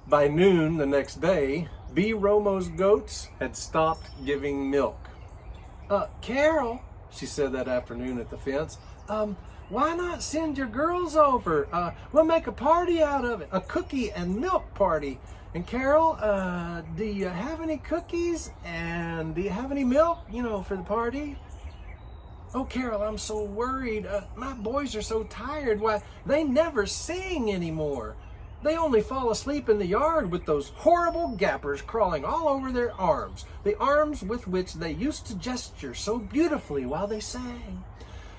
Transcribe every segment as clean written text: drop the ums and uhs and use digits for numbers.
By noon the next day, B. Romo's goats had stopped giving milk. Carol, she said that afternoon at the fence, why not send your girls over? We'll make a party out of it, a cookie and milk party. And Carol, do you have any cookies? And do you have any milk, for the party? Oh, Carol, I'm so worried. My boys are so tired. Why, they never sing anymore. They only fall asleep in the yard with those horrible gappers crawling all over their arms, the arms with which they used to gesture so beautifully while they sang.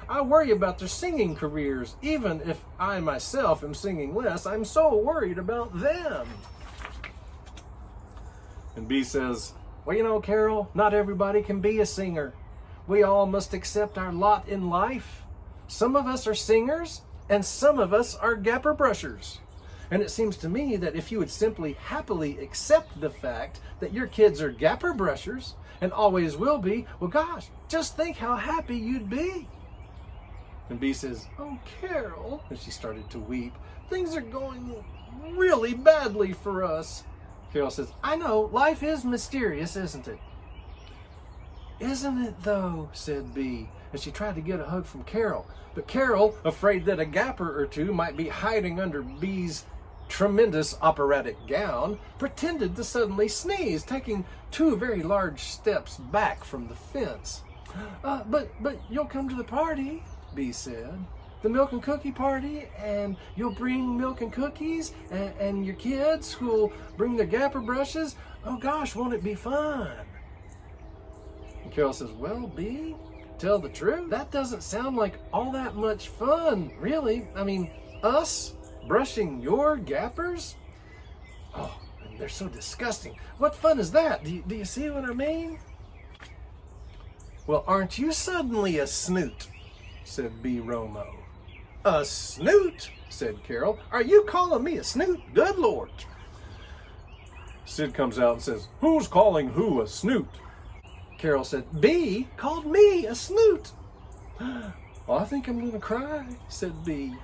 I worry about their singing careers. Even if I myself am singing less, I'm so worried about them. And B says, well, Carol, not everybody can be a singer. We all must accept our lot in life. Some of us are singers, and some of us are gapper brushers. And it seems to me that if you would simply happily accept the fact that your kids are gapper brushers and always will be, well, gosh, just think how happy you'd be. And B says, oh, Carol, and she started to weep, things are going really badly for us. Carol says, I know, life is mysterious, isn't it? Isn't it though, said B, and she tried to get a hug from Carol. But Carol, afraid that a gapper or two might be hiding under B's tremendous operatic gown, pretended to suddenly sneeze, taking 2 very large steps back from the fence. But you'll come to the party, B said. The milk and cookie party, and you'll bring milk and cookies, and your kids who'll bring their gapper brushes. Oh gosh, won't it be fun? And Carol says, well, B, tell the truth, that doesn't sound like all that much fun, really. I mean, us brushing your gappers? Oh, and they're so disgusting. What fun is that? Do you see what I mean? Well, aren't you suddenly a snoot? Said B. Romo. A snoot? Said Carol. Are you calling me a snoot? Good Lord. Sid comes out and says, who's calling who a snoot? Carol said, B called me a snoot. Well, I think I'm going to cry, said B.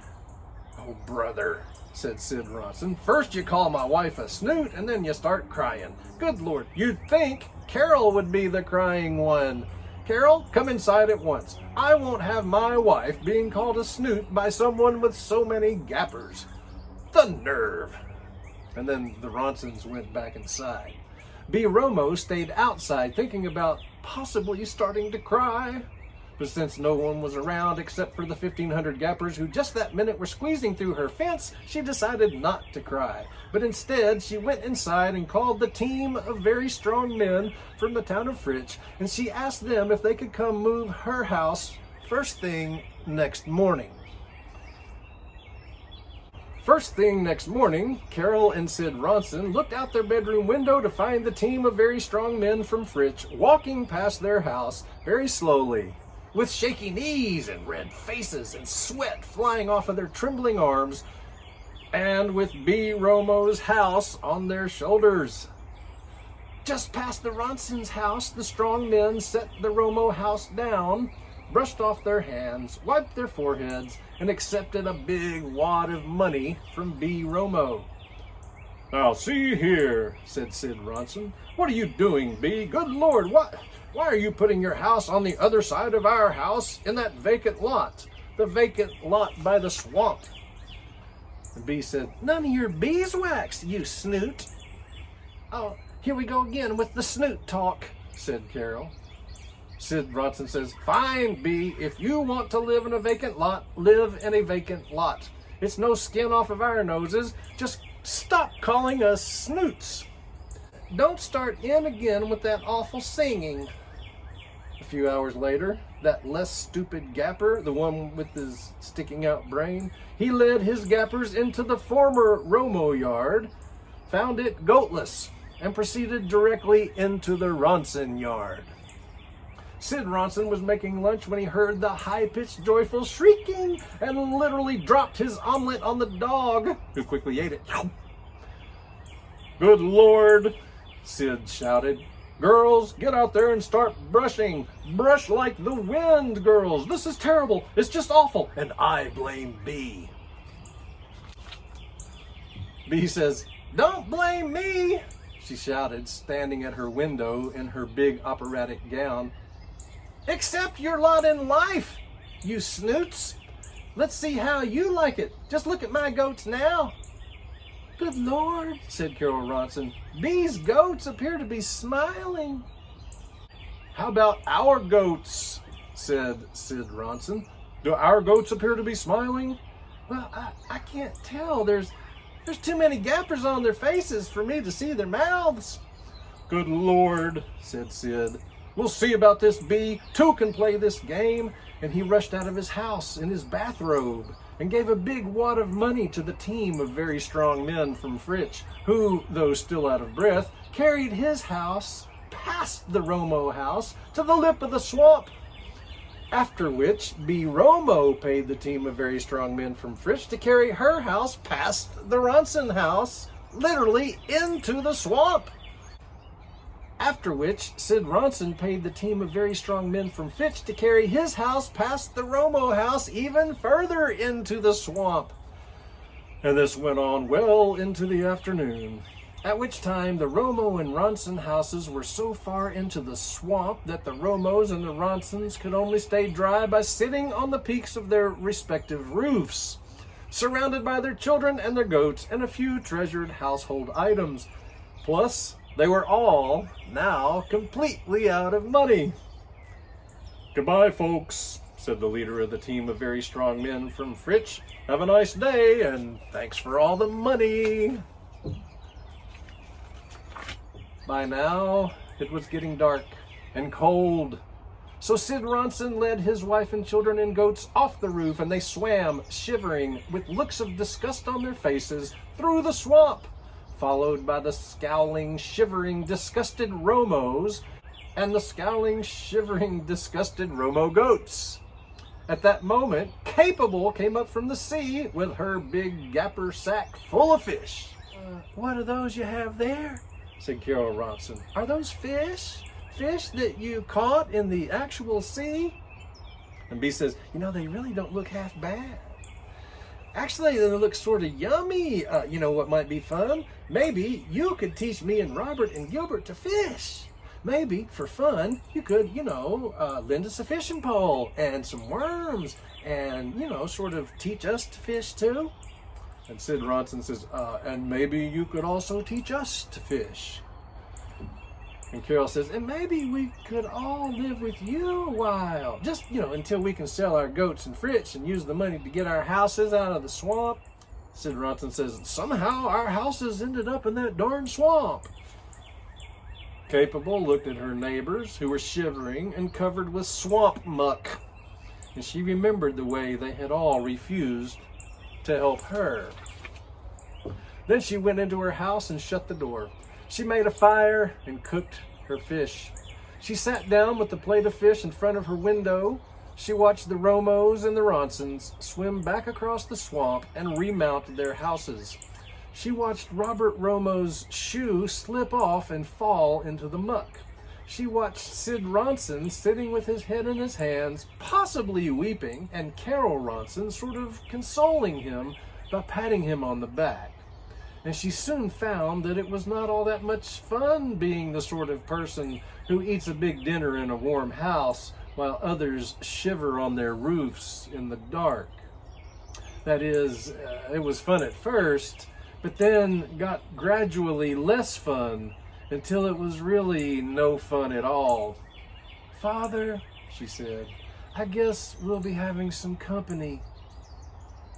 Oh, brother, said Sid Ronson. First you call my wife a snoot, and then you start crying. Good Lord, you'd think Carol would be the crying one. Carol, come inside at once. I won't have my wife being called a snoot by someone with so many gappers. The nerve. And then the Ronsons went back inside. B. Romo stayed outside thinking about possibly starting to cry. But since no one was around except for the 1,500 gappers who just that minute were squeezing through her fence, she decided not to cry. But instead, she went inside and called the team of very strong men from the town of Frip, and she asked them if they could come move her house first thing next morning. First thing next morning, Carol and Sid Ronson looked out their bedroom window to find the team of very strong men from Frip walking past their house very slowly, with shaky knees and red faces and sweat flying off of their trembling arms, and with B. Romo's house on their shoulders. Just past the Ronsons' house, the strong men set the Romo house down, brushed off their hands, wiped their foreheads, and accepted a big wad of money from B. Romo. Now see here, said Sid Ronson. What are you doing, B? Good Lord, why are you putting your house on the other side of our house in that vacant lot? The vacant lot by the swamp. And B said, none of your beeswax, you snoot. Oh, here we go again with the snoot talk, said Carol. Sid Ronson says, fine, B, if you want to live in a vacant lot, live in a vacant lot. It's no skin off of our noses. Just stop calling us snoots. Don't start in again with that awful singing. A few hours later, that less stupid gapper, the one with his sticking out brain, he led his gappers into the former Romo yard, found it goatless, and proceeded directly into the Ronson yard. Sid Ronson was making lunch when he heard the high-pitched, joyful shrieking and literally dropped his omelet on the dog, who quickly ate it. Good Lord, Sid shouted. Girls, get out there and start brushing. Brush like the wind, girls. This is terrible. It's just awful. And I blame B. B says, Don't blame me, she shouted, standing at her window in her big operatic gown. Accept your lot in life, you snoots. Let's see how you like it. Just look at my goats now. Good Lord, said Carol Ronson. These goats appear to be smiling. How about our goats, said Sid Ronson. Do our goats appear to be smiling? Well, I can't tell. There's too many gappers on their faces for me to see their mouths. Good Lord, said Sid. We'll see about this, Bee. Two can play this game. And he rushed out of his house in his bathrobe and gave a big wad of money to the team of very strong men from Frip, who, though still out of breath, carried his house past the Romo house to the lip of the swamp. After which, B. Romo paid the team of very strong men from Frip to carry her house past the Ronson house, literally into the swamp. After which, Sid Ronson paid the team of very strong men from Fitch to carry his house past the Romo house even further into the swamp. And this went on well into the afternoon, at which time the Romo and Ronson houses were so far into the swamp that the Romos and the Ronsons could only stay dry by sitting on the peaks of their respective roofs, surrounded by their children and their goats and a few treasured household items. Plus, they were all now completely out of money. Goodbye, folks, said the leader of the team of very strong men from Frip. Have a nice day, and thanks for all the money. By now, it was getting dark and cold. So Sid Ronson led his wife and children and goats off the roof, and they swam, shivering, with looks of disgust on their faces, through the swamp, followed by the scowling, shivering, disgusted Romos and the scowling, shivering, disgusted Romo goats. At that moment, Capable came up from the sea with her big gapper sack full of fish. What are those you have there? Said Carol Ronson. Are those fish? Fish that you caught in the actual sea? And B says, they really don't look half bad. Actually, they look sort of yummy. You know what might be fun? Maybe you could teach me and Robert and Gilbert to fish. Maybe, for fun, you could, lend us a fishing pole and some worms and, sort of teach us to fish too. And Sid Ronson says, and maybe you could also teach us to fish. And Carol says, and maybe we could all live with you a while. Just, until we can sell our goats and Fritz and use the money to get our houses out of the swamp. Sid Ronson says, somehow our houses ended up in that darn swamp. Capable looked at her neighbors, who were shivering and covered with swamp muck. And she remembered the way they had all refused to help her. Then she went into her house and shut the door. She made a fire and cooked her fish. She sat down with the plate of fish in front of her window. She watched the Romos and the Ronsons swim back across the swamp and remount their houses. She watched Robert Romo's shoe slip off and fall into the muck. She watched Sid Ronson sitting with his head in his hands, possibly weeping, and Carol Ronson sort of consoling him by patting him on the back. And she soon found that it was not all that much fun being the sort of person who eats a big dinner in a warm house while others shiver on their roofs in the dark. That is, it was fun at first, but then got gradually less fun until it was really no fun at all. Father, she said, I guess we'll be having some company.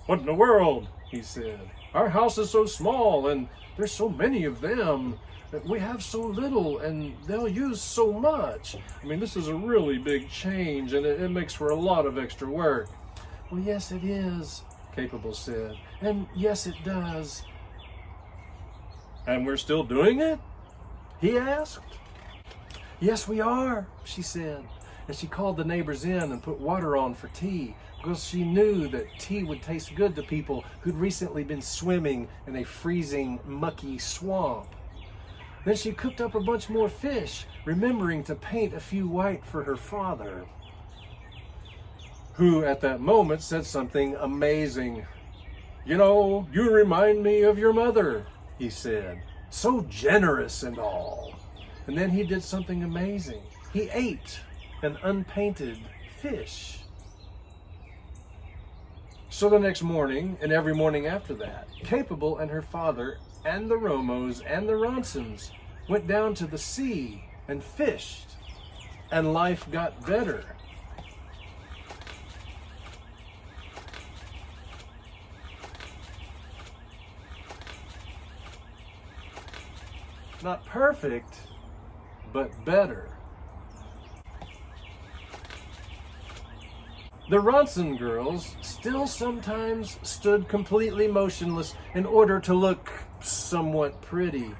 What in the world? He said. Our house is so small and there's so many of them that we have so little and they'll use so much. I mean, this is a really big change and it makes for a lot of extra work. Well, yes, it is, Capable said. And yes, it does. And we're still doing it? He asked. Yes, we are, she said. And she called the neighbors in and put water on for tea, because she knew that tea would taste good to people who'd recently been swimming in a freezing, mucky swamp. Then she cooked up a bunch more fish, remembering to paint a few white for her father, who at that moment said something amazing. You know, you remind me of your mother. he said. So generous and all. And then he did something amazing. He ate an unpainted fish. So the next morning, and every morning after that, Capable and her father and the Romos and the Ronsons went down to the sea and fished, and life got better. Not perfect, but better. The Ronson girls still sometimes stood completely motionless in order to look somewhat pretty.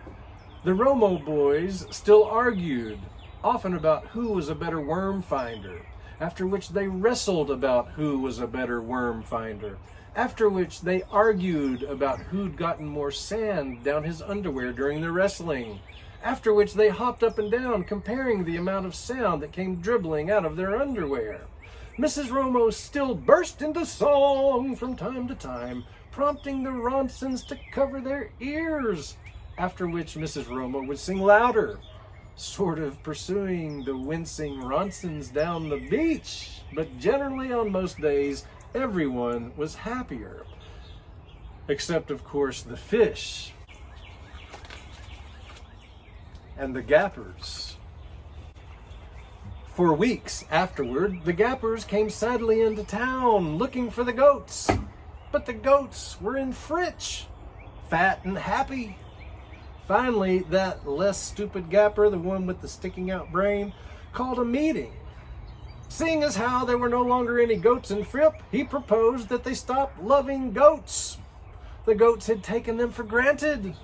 The Romo boys still argued, often about who was a better worm finder, after which they wrestled about who was a better worm finder, after which they argued about who'd gotten more sand down his underwear during the wrestling, after which they hopped up and down comparing the amount of sound that came dribbling out of their underwear. Mrs. Romo still burst into song from time to time, prompting the Ronsons to cover their ears, after which Mrs. Romo would sing louder, sort of pursuing the wincing Ronsons down the beach. But generally on most days, everyone was happier. Except, of course, the fish and the gappers. For weeks afterward, the gappers came sadly into town looking for the goats. But the goats were in Fritch, fat and happy. Finally, that less stupid gapper, the one with the sticking out brain, called a meeting. Seeing as how there were no longer any goats in Frip, he proposed that they stop loving goats. The goats had taken them for granted.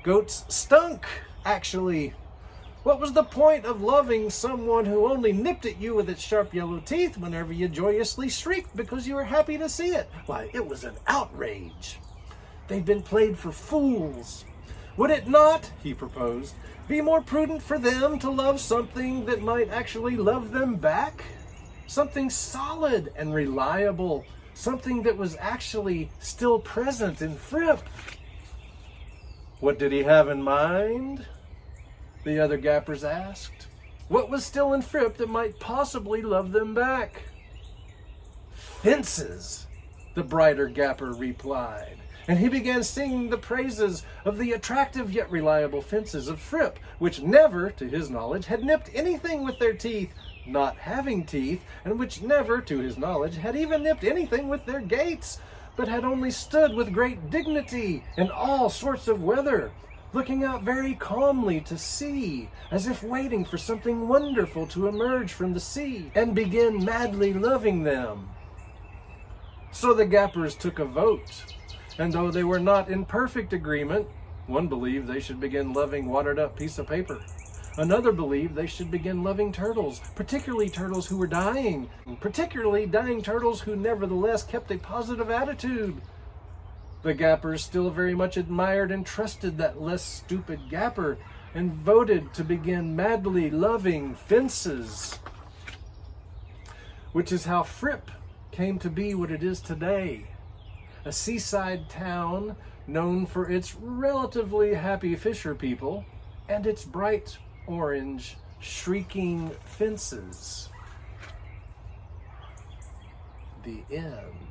Goats stunk, actually. What was the point of loving someone who only nipped at you with its sharp yellow teeth whenever you joyously shrieked because you were happy to see it? Why, it was an outrage. They'd been played for fools. Would it not, he proposed, be more prudent for them to love something that might actually love them back? Something solid and reliable, something that was actually still present in Frip. What did he have in mind? The other gappers asked. What was still in Frip that might possibly love them back? Fences, the brighter gapper replied, and he began singing the praises of the attractive yet reliable fences of Frip, which never, to his knowledge, had nipped anything with their teeth, not having teeth, and which never, to his knowledge, had even nipped anything with their gates, but had only stood with great dignity in all sorts of weather, looking out very calmly to sea, as if waiting for something wonderful to emerge from the sea and begin madly loving them. So the gappers took a vote, and though they were not in perfect agreement, one believed they should begin loving watered-up piece of paper. Another believed they should begin loving turtles, particularly turtles who were dying, particularly dying turtles who nevertheless kept a positive attitude. The gappers still very much admired and trusted that less stupid gapper and voted to begin madly loving fences, which is how Frip came to be what it is today, a seaside town known for its relatively happy fisher people and its bright orange shrieking fences. The end.